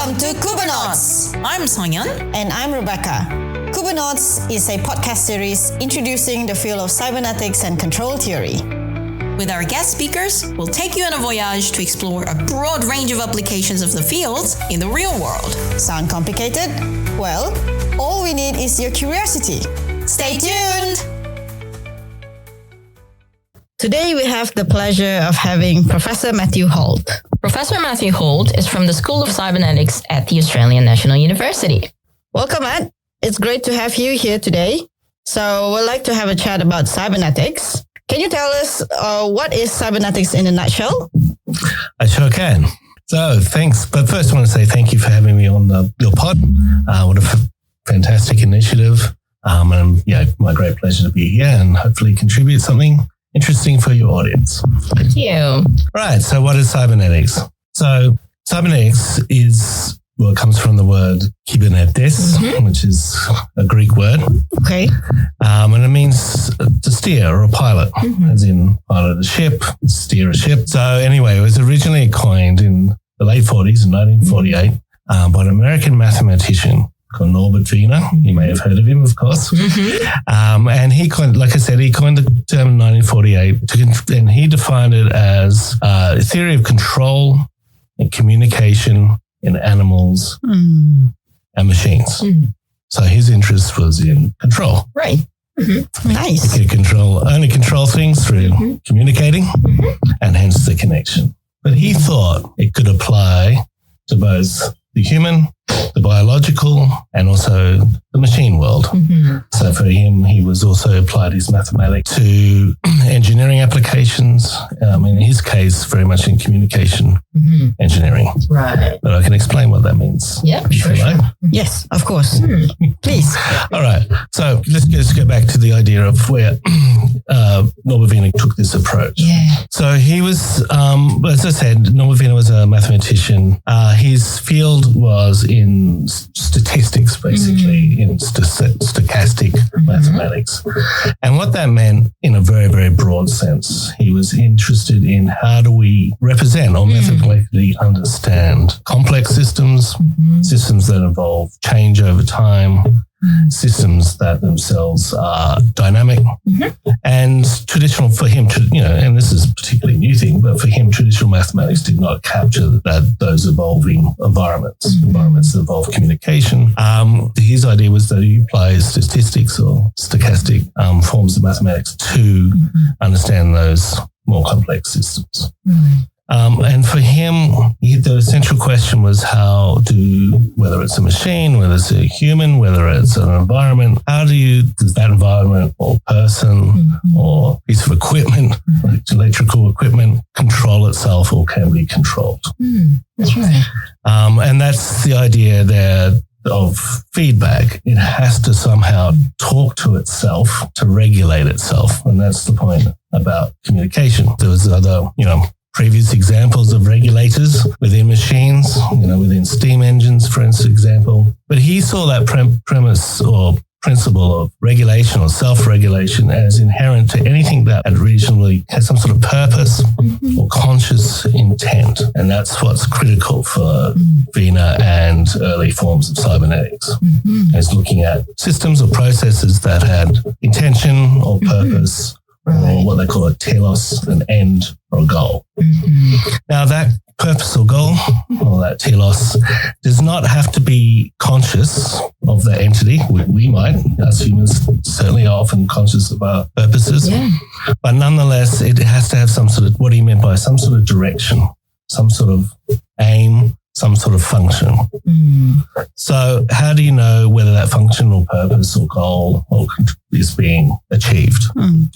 Welcome to Cybernetics. I'm Sonyan. And I'm Rebecca. Cybernetics is a podcast series introducing the field of cybernetics and control theory. With our guest speakers, we'll take you on a voyage to explore a broad range of applications of the fields in the real world. Sound complicated? Well, all we need is your curiosity. Stay tuned! Today we have the pleasure of having Professor Matthew Holt. Professor Matthew Holt is from the School of Cybernetics at the Australian National University. Welcome, Matt. It's great to have you here today. So we'd like to have a chat about cybernetics. Can you tell us what is cybernetics in a nutshell? I sure can. So thanks. But first I want to say thank you for having me on your pod. What a fantastic initiative. And my great pleasure to be here and hopefully contribute something interesting for your audience. Thank you. Right. So what is cybernetics? So cybernetics comes from the word Cybernetics, which is a Greek word. Okay. And it means to steer or a pilot, as in pilot a ship, steer a ship. So anyway, it was originally coined in the late 40s, in 1948, by an American mathematician called Norbert Wiener. You may have heard of him, of course. And he coined, like I said, he coined the term in 1948, and he defined it as a theory of control and communication in animals and machines. So his interest was in control. Right. Nice. He could only control things through communicating and hence the connection. But he thought it could apply to both the human, the biological, and also the machine world. So for him, he was also applied his mathematics to engineering applications. In his case, very much in communication engineering. Right. But I can explain what that means. Yeah, sure. Yes, of course. Please. All right. So let's go back to the idea of where Norbert Wiener took this approach. Yeah. So he was, as I said, Norbert Wiener was a mathematician. His field was in statistics, basically, in stochastic mathematics. And what that meant in a very, very broad sense, he was interested in how do we represent or mathematically understand complex systems, systems that involve change over time, systems that themselves are dynamic. And traditional for him, and this is a particularly new thing, but for him, traditional mathematics did not capture those evolving environments that involve communication. His idea was that he applies statistics or stochastic forms of mathematics to understand those more complex systems. And for him, the central question was whether it's a machine, whether it's a human, whether it's an environment, does that environment or person or piece of equipment, like electrical equipment, control itself or can be controlled? That's right. And that's the idea there of feedback. It has to somehow talk to itself to regulate itself. And that's the point about communication. There was other, previous examples of regulators within machines, within steam engines, for example. But he saw that premise or principle of regulation or self-regulation as inherent to anything that originally has some sort of purpose or conscious intent. And that's what's critical for Wiener and early forms of cybernetics, is looking at systems or processes that had intention or purpose, or what they call a telos, an end or a goal. Now that purpose or goal, or that telos, does not have to be conscious of that entity. We might, as humans, certainly are often conscious of our purposes. But nonetheless, it has to have some sort of, what do you mean by some sort of direction, some sort of aim, some sort of function. So how do you know whether that function or purpose or goal is being achieved?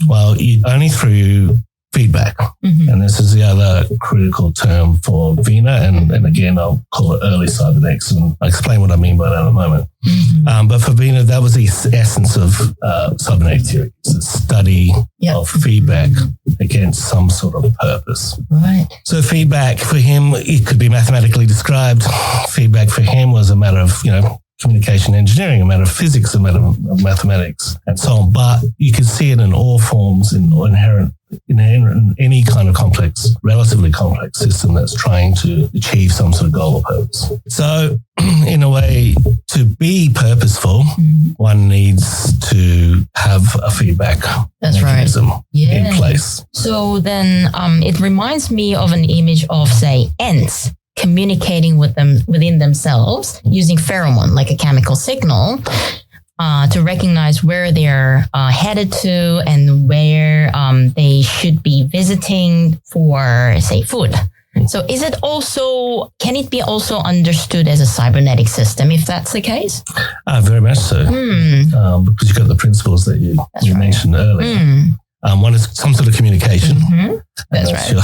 Well, only through feedback. And this is the other critical term for Wiener. And again, I'll call it early cybernetics, and I'll explain what I mean by that in a moment. But for Wiener, that was the essence of cybernetic theory. It's the study of feedback against some sort of purpose. Right. So feedback for him, it could be mathematically described. Feedback for him was a matter of, communication engineering, a matter of physics, a matter of mathematics, and so on. But you can see it in all forms, inherent in any kind of relatively complex system that's trying to achieve some sort of goal or purpose. So, in a way, to be purposeful, one needs to have a feedback mechanism in place. So then it reminds me of an image of, say, ants communicating with them within themselves using pheromone, like a chemical signal, to recognize where they're headed to and where they should be visiting for, say, food. So can it be also understood as a cybernetic system if that's the case? Very much so. Because you've got the principles that you mentioned earlier. One is some sort of communication. That's right. Sure.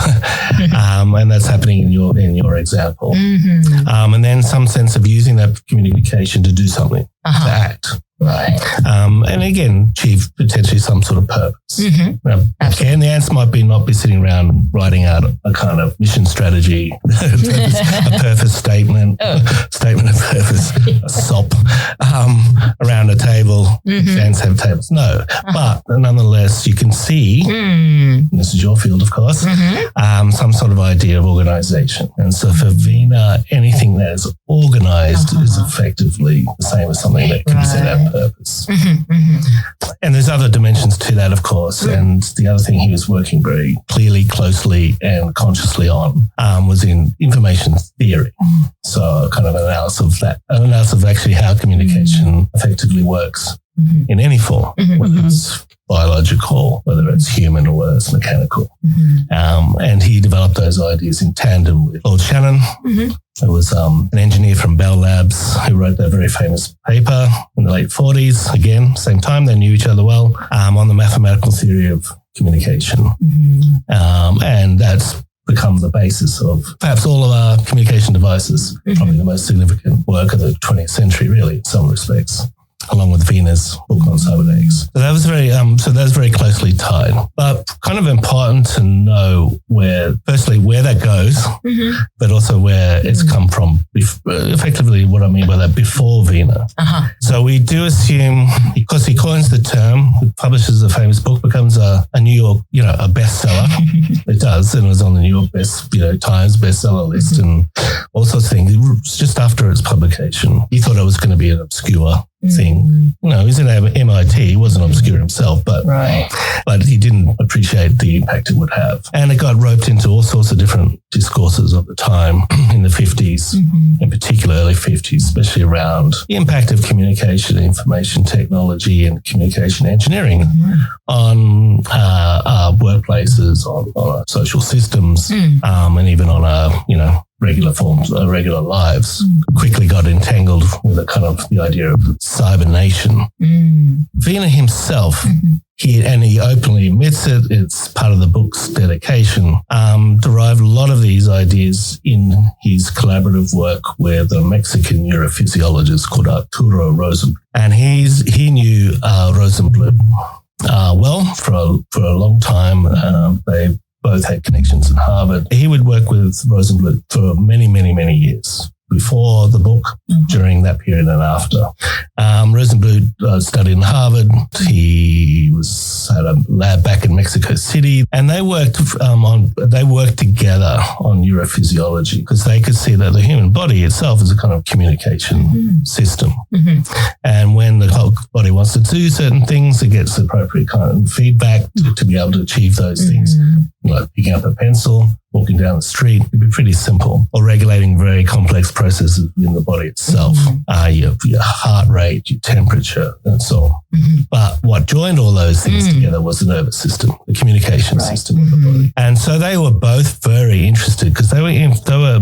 And that's happening in your example. And then some sense of using that communication to do something, to act. Right. And again, achieve potentially some sort of purpose. Now, again, the ants might not be sitting around writing out a kind of mission strategy, a purpose statement, statement of purpose, a SOP, around a table. Ants have tables. No. But nonetheless, you can see, this is your field, of course, some sort of idea of organization. And so for Veena, anything that is organized is effectively the same as something that can be set out purpose. And there's other dimensions to that, of course. And the other thing he was working very clearly, closely, and consciously on was in information theory. So kind of an analysis of actually how communication effectively works in any form, whether it's biological, whether it's human, or whether it's mechanical. And he developed those ideas in tandem with Lord Shannon, who was an engineer from Bell Labs, who wrote that very famous paper in the late 40s. Again, same time, they knew each other well, on the mathematical theory of communication. And that's become the basis of perhaps all of our communication devices, probably the most significant work of the 20th century, really, in some respects, along with Veena's book on cybernetics. So that was very closely tied. But kind of important to know where that goes, but also where it's come from. Effectively, what I mean by that, before Veena. So we do assume, because he coins the term, publishes a famous book, becomes a New York, a bestseller. It does, and it was on the New York Times bestseller list and all sorts of things. It was just after its publication. He thought it was going to be an obscure thing. He's at MIT. He wasn't obscure himself, but he didn't appreciate the impact it would have. And it got roped into all sorts of different discourses of the time in the 50s, in particular early 50s, especially around the impact of communication, information technology, and communication engineering on workplaces, on our social systems, and even on our, regular lives. Quickly got entangled with the idea of cybernation. Veena himself, he openly admits it, it's part of the book's dedication, derived a lot of these ideas in his collaborative work with a Mexican neurophysiologist called Arturo Rosenbluth. And he knew Rosenbluth well for a long time. They both had connections in Harvard. He would work with Rosenbluth for many, many, many years, before the book, during that period, and after. Rosenbluth studied in Harvard. He had a lab back in Mexico City, and they worked together on neurophysiology, because they could see that the human body itself is a kind of communication system. And when the whole body wants to do certain things, it gets the appropriate kind of feedback to be able to achieve those things. Like picking up a pencil, walking down the street, it'd be pretty simple. Or regulating very complex processes within the body itself, your heart rate, your temperature, and so on. But what joined all those things together was the nervous system, the communication system of the body. And so they were both very interested, because they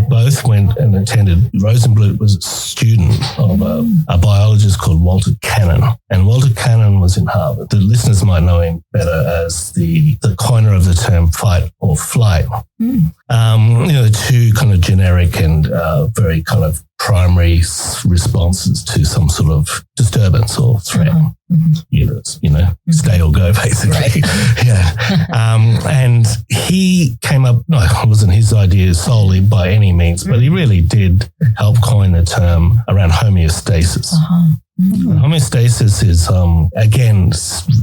both went and attended. Rosenbluth was a student of a biologist called Walter Cannon. And Walter Cannon was in Harvard. The listeners might know him better as the coiner of the term fight or flight. The two kind of generic and very kind of primary responses to some sort of disturbance or threat. Either, stay or go, basically. And he came up, no, it wasn't his idea solely by any means, but he really did help coin the term around homeostasis. Homeostasis is, again,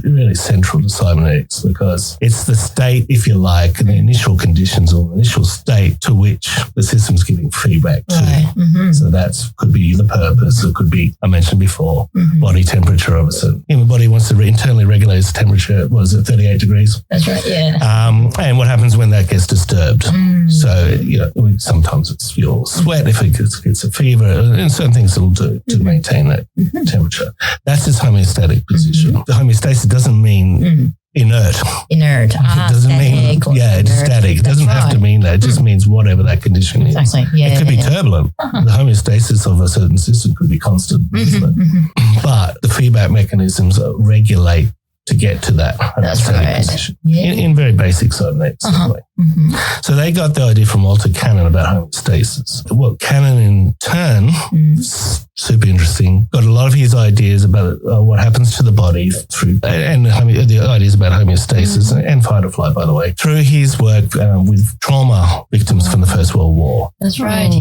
really central to cybernetics because it's the state, if you like, and the initial conditions or initial state to which the system's giving feedback to. So that could be the purpose. It could be, I mentioned before, body temperature of a certain. Human body wants to internally regulate its temperature. What is it, 38 degrees? That's right, yeah. And what happens when that gets disturbed? So, sometimes it's your sweat if it gets a fever, and certain things it'll do to maintain that temperature. That's its homeostatic position. The homeostasis doesn't mean inert. It doesn't mean, it's static. It doesn't have to mean that. It just means whatever that condition is. Exactly. Yeah, it could be turbulent. The homeostasis of a certain system could be constant, isn't it? But the feedback mechanisms regulate to get to that homeostatic position in very basic cybernetics. So they got the idea from Walter Cannon about homeostasis. Well, Cannon in turn, super interesting, got a lot of his ideas about what happens to the body through, and the ideas about homeostasis and fight or flight, by the way, through his work with trauma victims from the First World War. That's right,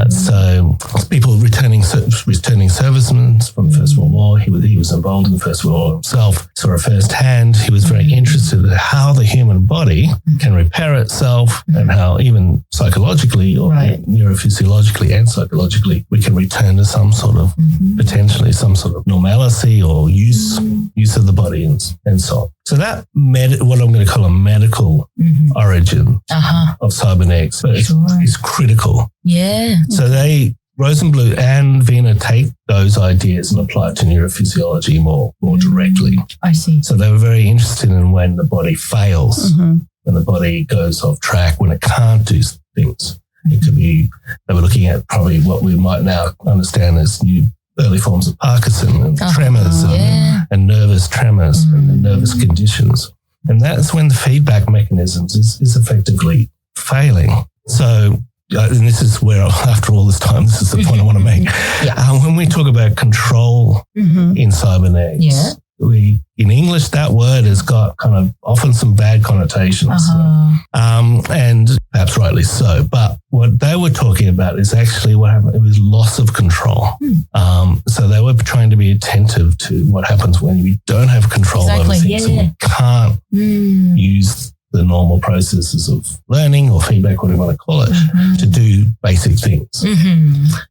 so people returning servicemen from the First World War, he was involved in the First World War himself, saw it firsthand. He was very interested in how the human body can repair itself and how even psychologically or neurophysiologically and psychologically we can return to some sort of potentially some sort of normalcy or use of the body and so on. So that what I'm going to call a medical origin of cybernetics is critical. So Rosenbluth and Wiener take those ideas and apply it to neurophysiology more directly. I see. So they were very interested in when the body fails, when the body goes off track, when it can't do things. It could be, they were looking at probably what we might now understand as new early forms of Parkinson and tremors and nervous tremors and nervous conditions. And that's when the feedback mechanisms is effectively failing. So, and this is where, after all this time, this is the point I want to make. When we talk about control in cybernetics, in English, that word has got kind of often some bad connotations, and perhaps rightly so. But what they were talking about is actually what happened. It was loss of control. So they were trying to be attentive to what happens when you don't have control over things and you can't use the normal processes of learning or feedback, whatever you want to call it, to do basic things.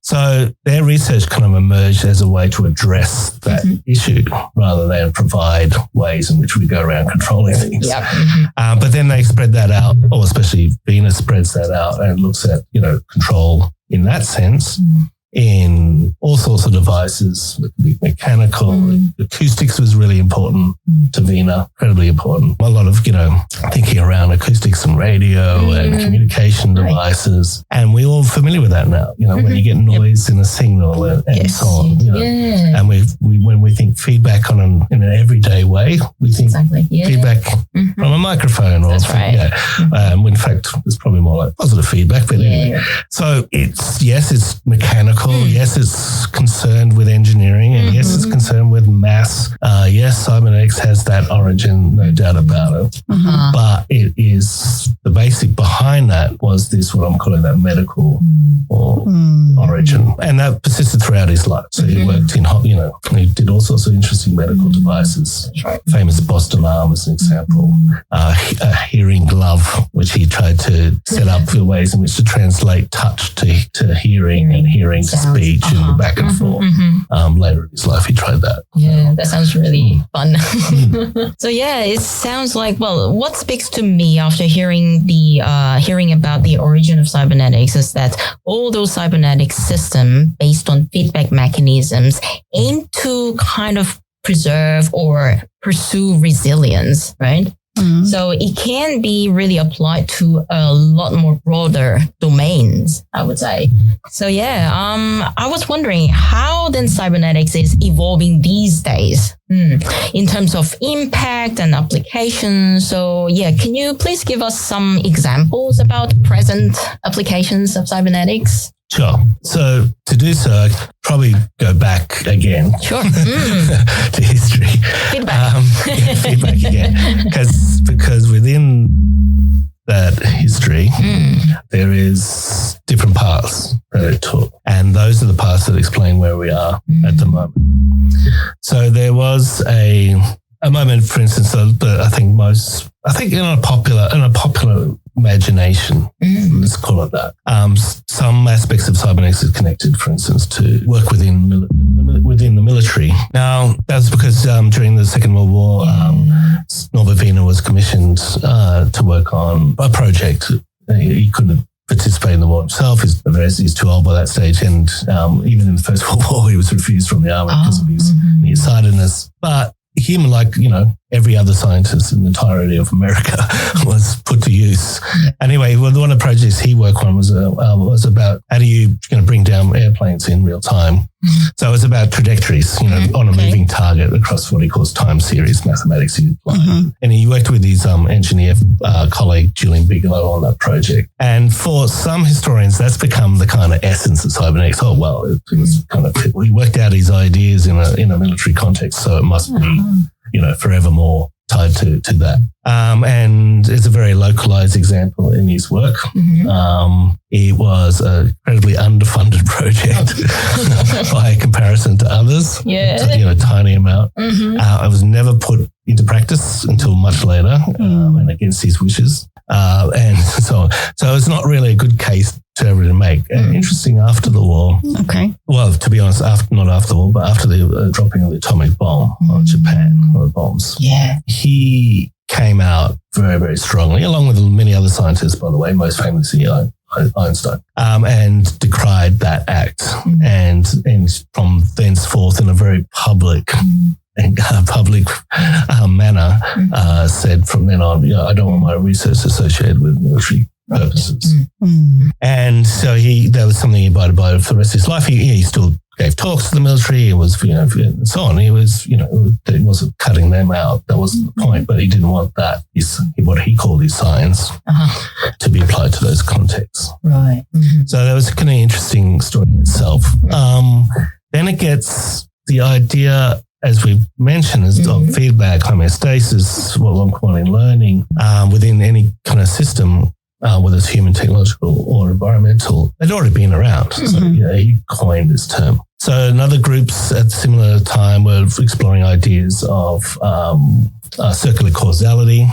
So their research kind of emerged as a way to address that issue rather than provide ways in which we go around controlling things. But then they spread that out, or especially Venus spreads that out and looks at, control in that sense in all sorts of devices. It could be mechanical. Acoustics was really important to Wiener, incredibly important. A lot of, thinking around acoustics and radio and communication devices. And we're all familiar with that now, when you get noise in a signal and so on. And when we think feedback in an everyday way, we think feedback from a microphone. Or in fact, it's probably more like positive feedback. But anyway. So it's mechanical. Yes, it's concerned with engineering, and yes, it's concerned with mass. Yes, cybernetics has that origin, no doubt about it. But it is the basic behind that was this, what I'm calling that medical or origin, and that persisted throughout his life. So he worked in, he did all sorts of interesting medical devices. Famous Boston arm as an example. A hearing glove, which he tried to set up for ways in which to translate touch to hearing and hearing to speech and back and forth. Later in his life, he tried that. Yeah, that sounds really fun. So it sounds like, what speaks to me after hearing about the origin of cybernetics is that all those cybernetic systems based on feedback mechanisms aim to kind of preserve or pursue resilience, right? So it can be really applied to a lot more broader domains, I would say. So I was wondering how then cybernetics is evolving these days, In terms of impact and application. So yeah, can you please give us some examples about present applications of cybernetics? Sure. So to do so, I'd probably go back again. Sure. To history. Feedback. Feedback again. Because within that history, there is different paths that it took. And those are the paths that explain where we are at the moment. So there was a moment, for instance, that I think in a popular imagination, let's call it that. Some aspects of cybernetics is connected, for instance, to work within the military. Now, that's because during the Second World War, Norbert Wiener was commissioned to work on a project. He couldn't participate in the war himself. He's too old by that stage, and even in the First World War, he was refused from the army because of his nearsightedness. But him, like, every other scientist in the entirety of America, was put to use. Anyway, one of the projects he worked on was about how do you bring down airplanes in real time. So it was about trajectories, on a moving target across what he calls time series mathematics. And he worked with his engineer colleague, Julian Bigelow, on that project. And for some historians, that's become the kind of essence of cybernetics. Oh, well, it was he worked out his ideas in a military context, so it must be, forevermore tied to that. And it's a very localized example in his work. It was an incredibly underfunded project by comparison to others. A tiny amount. It was never put into practice until much later, and against his wishes. And so it's not really a good case to ever make. And interesting, after the war. Okay. Well, to be honest, not after the war, but after the dropping of the atomic bomb on Japan, or the bombs. Yeah. He came out very, very strongly, along with many other scientists, by the way, most famously Einstein, and decried that act. And from thenceforth, in a very public manner, said from then on, I don't want my research associated with military purposes. And so there was something he abided by for the rest of his life. He still gave talks to the military. It was, and so on. He was, he wasn't cutting them out. That wasn't the point, but he didn't want that, what he called his science, to be applied to those contexts. Right. So that was a kind of interesting story in itself. Then it gets the idea, as we've mentioned, is feedback, homeostasis, what quantum learning within any kind of system, whether it's human, technological, or environmental, they'd already been around. So he coined this term. So another groups at a similar time were exploring ideas of circular causality.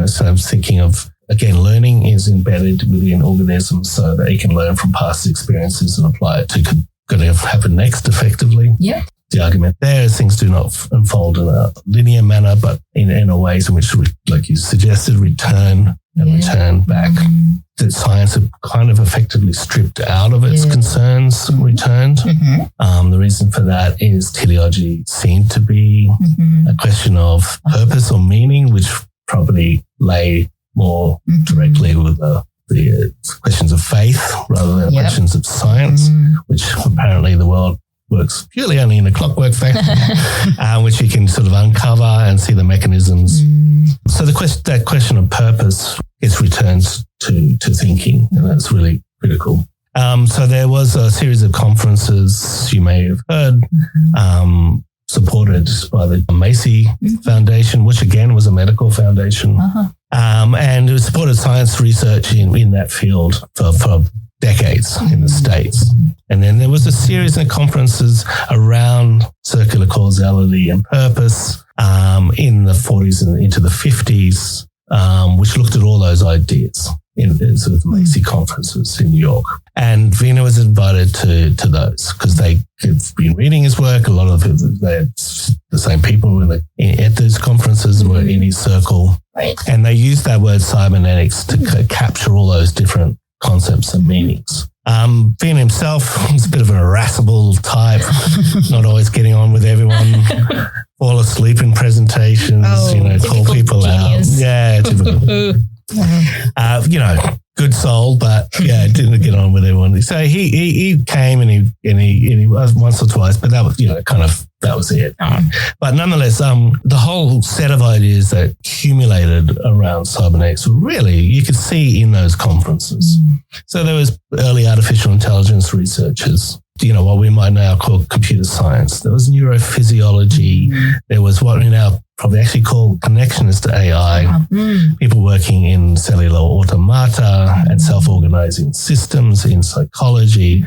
So I'm thinking of, again, learning is embedded within organisms so that they can learn from past experiences and apply it to going to happen next effectively. Yeah. The argument there is things do not unfold in a linear manner, but in a ways in which, like you suggested, return back. That science have kind of effectively stripped out of its concerns and returned. The reason for that is teleology seemed to be a question of purpose or meaning, which probably lay more directly with the questions of faith rather than questions of science, which apparently the world works purely only in a clockwork fashion, which you can sort of uncover and see the mechanisms. So that question of purpose returns to thinking, and that's really critical. So there was a series of conferences you may have heard, supported by the Macy Foundation, which again was a medical foundation, and it supported science research in that field for decades in the States. And then there was a series of conferences around circular causality and purpose in the 40s and into the 50s, which looked at all those ideas in sort of Macy conferences in New York. And Wiener was invited to those because they had been reading his work. A lot of the same people at those conferences were in his circle. Right. And they used that word cybernetics to capture all those different concepts and meanings. Wiener himself was a bit of an irascible type, not always getting on with everyone, fall asleep in presentations, call people genius. out. Yeah, typical. Good soul, but didn't get on with everyone. So he came and he was once or twice, but that was that was it. But nonetheless, the whole set of ideas that accumulated around cybernetics were really, you could see in those conferences. So there was early artificial intelligence researchers, what we might now call computer science. There was neurophysiology. There was what we now probably actually call connectionist AI, people working in cellular automata and self-organizing systems in psychology,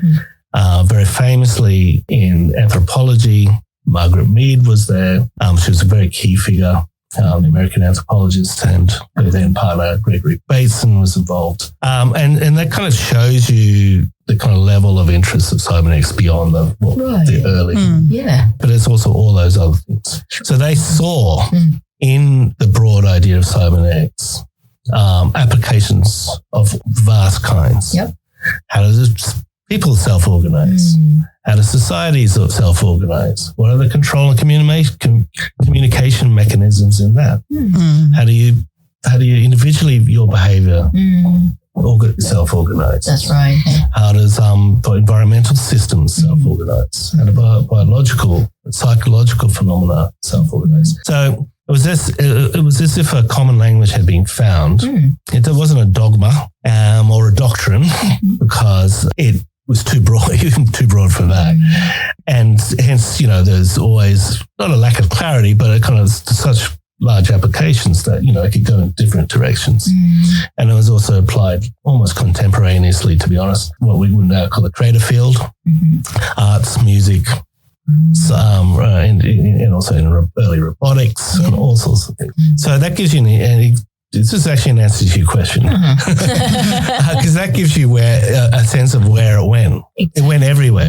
very famously in anthropology. Margaret Mead was there. She was a very key figure, the American anthropologist, and her then partner, Gregory Bateson, was involved. And that kind of shows you the kind of level of interest of cybernetics beyond the early. But it's also all those other things. So they saw in the broad idea of cybernetics applications of vast kinds. How does people self-organize? How do societies self-organize? What are the control and communication mechanisms in that? How do you individually, your behavior self-organize? That's right. How does environmental systems self-organize? How do biological, psychological phenomena self-organize? So it was as if a common language had been found. It wasn't a dogma or a doctrine because it was too broad for that. And hence, there's always not a lack of clarity, but it kind of such large applications that, it could go in different directions. And it was also applied almost contemporaneously, to be honest, what we would now call the creative field, arts, music, and also in early robotics and all sorts of things. So that gives you this is actually an answer to your question, because that gives you a sense of where it went. It went everywhere.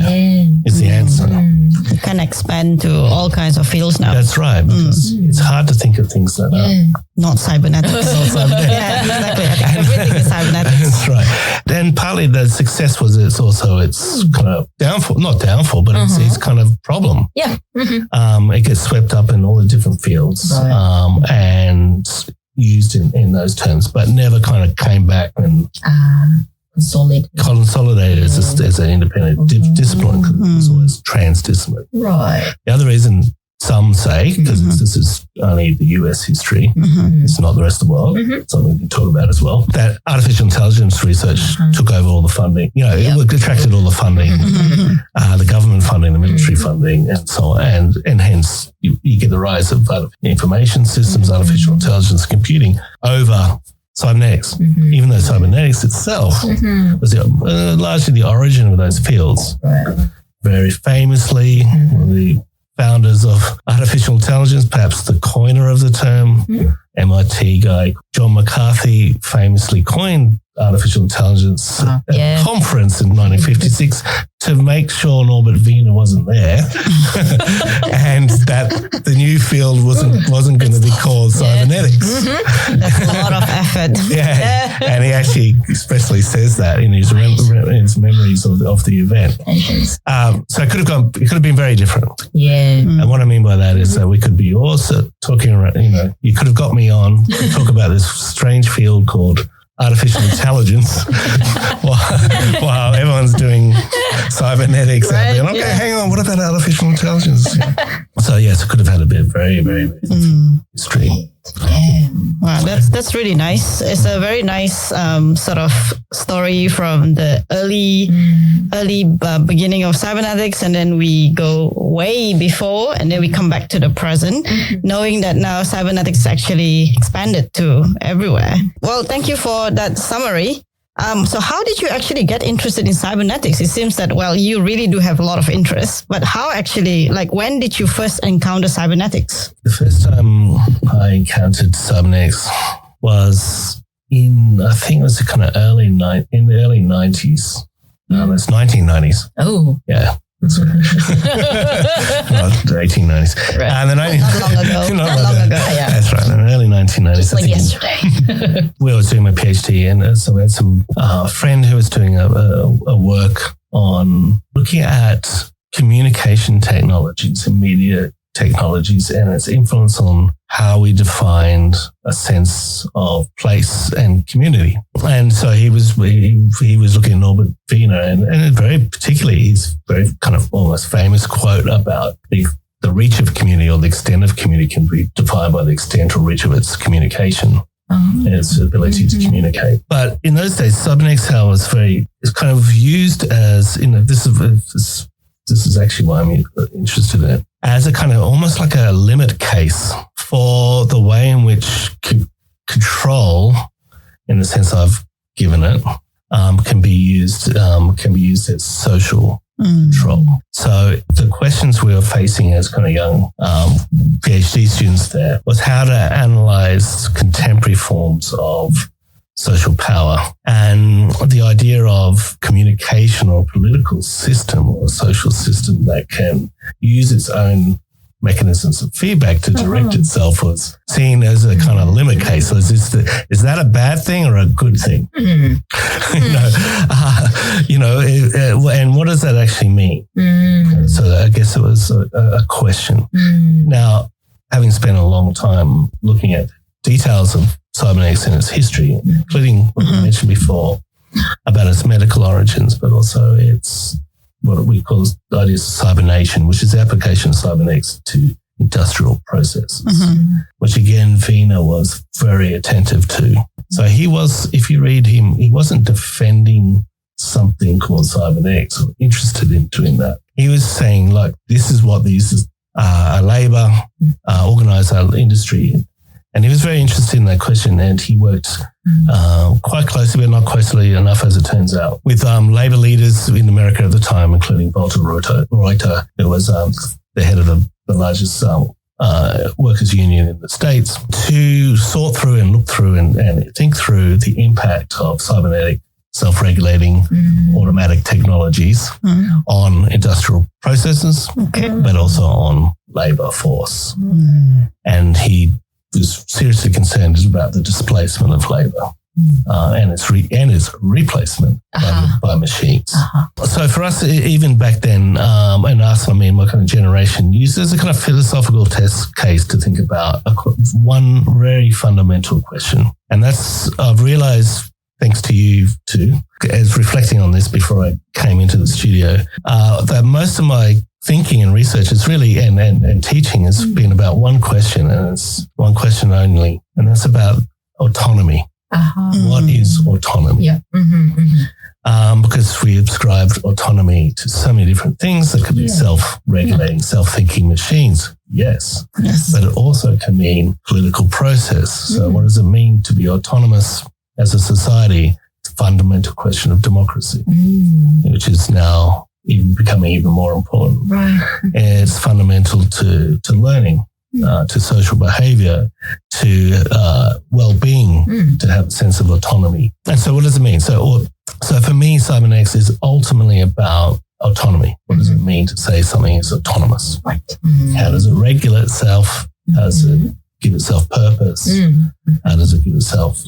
Is the answer. You can expand to all kinds of fields now. That's right. Because it's hard to think of things that are not cybernetics. Yeah, exactly. I think everything is cybernetics. That's right. And partly the success was it's kind of not downfall, but it's kind of problem. It gets swept up in all the different fields, and used in those terms, but never kind of came back and consolidated as an independent discipline, because it was always transdisciplinary. Right. The other reason some say, because this is only the US history, it's not the rest of the world, something we can talk about as well, that artificial intelligence research took over all the funding. It attracted all the funding, the government funding, the military funding, and so on. And hence you get the rise of information systems, artificial intelligence, computing over cybernetics, even though cybernetics itself was largely the origin of those fields. Very famously, the founders of artificial intelligence, perhaps the coiner of the term, MIT guy John McCarthy famously coined artificial intelligence at a conference in 1956 to make sure Norbert Wiener wasn't there and that the new field wasn't going to be called cybernetics. That's a lot of effort. And he actually especially says that in his memories of the event. So it could have been very different. And what I mean by that is that we could be also talking around, you could have got me on to talk about this strange field called artificial intelligence while everyone's doing cybernetics. Right, okay, hang on, what about artificial intelligence? So yes, it could have had a bit very, very different history. Wow, that's really nice. It's a very nice sort of story from the early beginning of cybernetics, and then we go way before, and then we come back to the present, knowing that now cybernetics actually expanded to everywhere. Well, thank you for that summary. So how did you actually get interested in cybernetics? It seems that, you really do have a lot of interest, but how actually, when did you first encounter cybernetics? The first time I encountered cybernetics was I think it was in the early 90s. It's 1990s. Oh. Yeah. That's right. The 1890s. Right. And the 90s. Not long ago. Not long ago. Yeah. That's right. In the early 1990s. Just like yesterday. We were doing my PhD, and so we had some friend who was doing a work on looking at communication technologies and media technologies and its influence on how we defined a sense of place and community. And so he was looking at Norbert Wiener and very particularly his very kind of almost famous quote about the reach of community or the extent of community can be defined by the extent or reach of its communication. And its ability to communicate. But in those days, cybernetics was kind of used as, this is actually why I'm interested in it, as a kind of almost like a limit case for the way in which control, in the sense I've given it, can be used as social control. So the questions we were facing as kind of young PhD students there was how to analyze contemporary forms of social power and the idea of communication or political system or a social system that can use its own mechanisms of feedback to direct itself was seen as a kind of limit case. So is that a bad thing or a good thing? And what does that actually mean? So I guess it was a question. Now, having spent a long time looking at details of cybernetics and its history, including what I mentioned before about its medical origins, but also its what we call the ideas of cybernation, which is the application of cybernetics to industrial processes, which again, Wiener was very attentive to. So he was, if you read him, he wasn't defending something called cybernetics or interested in doing that. He was saying, like, this is what these labor, organized our industry. And he was very interested in that question, and he worked quite closely, but not closely enough, as it turns out, with labor leaders in America at the time, including Walter Reuter, who was the head of the largest workers' union in the States, to sort through and look through and think through the impact of cybernetic, self-regulating, automatic technologies on industrial processes, but also on labor force. And he was seriously concerned about the displacement of labor and its replacement by machines. So for us, even back then, and us, I mean, my kind of generation, used as a kind of philosophical test case to think about one very fundamental question. And that's, I've realized, thanks to you too, as reflecting on this before I came into the studio, that most of my thinking and research is really, and teaching has been about one question, and it's one question only, and that's about autonomy. What is autonomy? Because we ascribed autonomy to so many different things that could be self-regulating, self-thinking machines. Yes. But it also can mean political process. So what does it mean to be autonomous as a society? It's a fundamental question of democracy, which is now becoming even more important. It's fundamental to learning, to social behavior, to well-being, to have a sense of autonomy. And so what does it mean? So for me, cybernetics is ultimately about autonomy. What does it mean to say something is autonomous? How does it regulate itself? How does it give itself purpose? How does it give itself,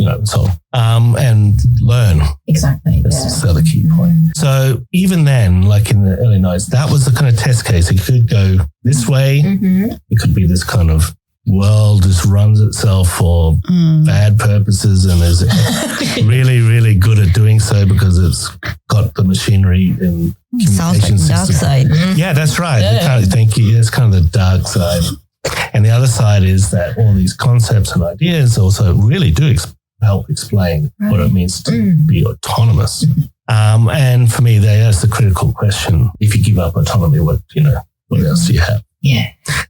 and learn? Exactly. That's the other key point. So even then, like in the early 90s, that was the kind of test case. It could go this way. It could be this kind of world just runs itself for bad purposes and is really, really good at doing so because it's got the machinery and communication system. Dark side. Yeah, that's right. Thank you. It's kind of the dark side. And the other side is that all these concepts and ideas also really do help explain what it means to be autonomous. And for me, that's the critical question. If you give up autonomy, what else do you have?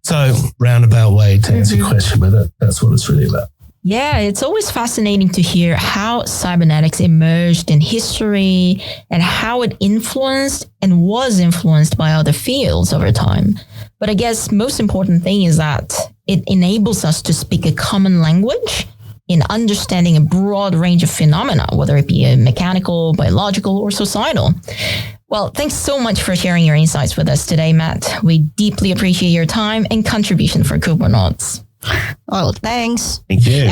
So roundabout way to answer your question, but that's what it's really about. Yeah, it's always fascinating to hear how cybernetics emerged in history and how it influenced and was influenced by other fields over time. But I guess most important thing is that it enables us to speak a common language in understanding a broad range of phenomena, whether it be mechanical, biological, or societal. Well, thanks so much for sharing your insights with us today, Matt. We deeply appreciate your time and contribution for Cybernetics. Well, thanks. Thank you.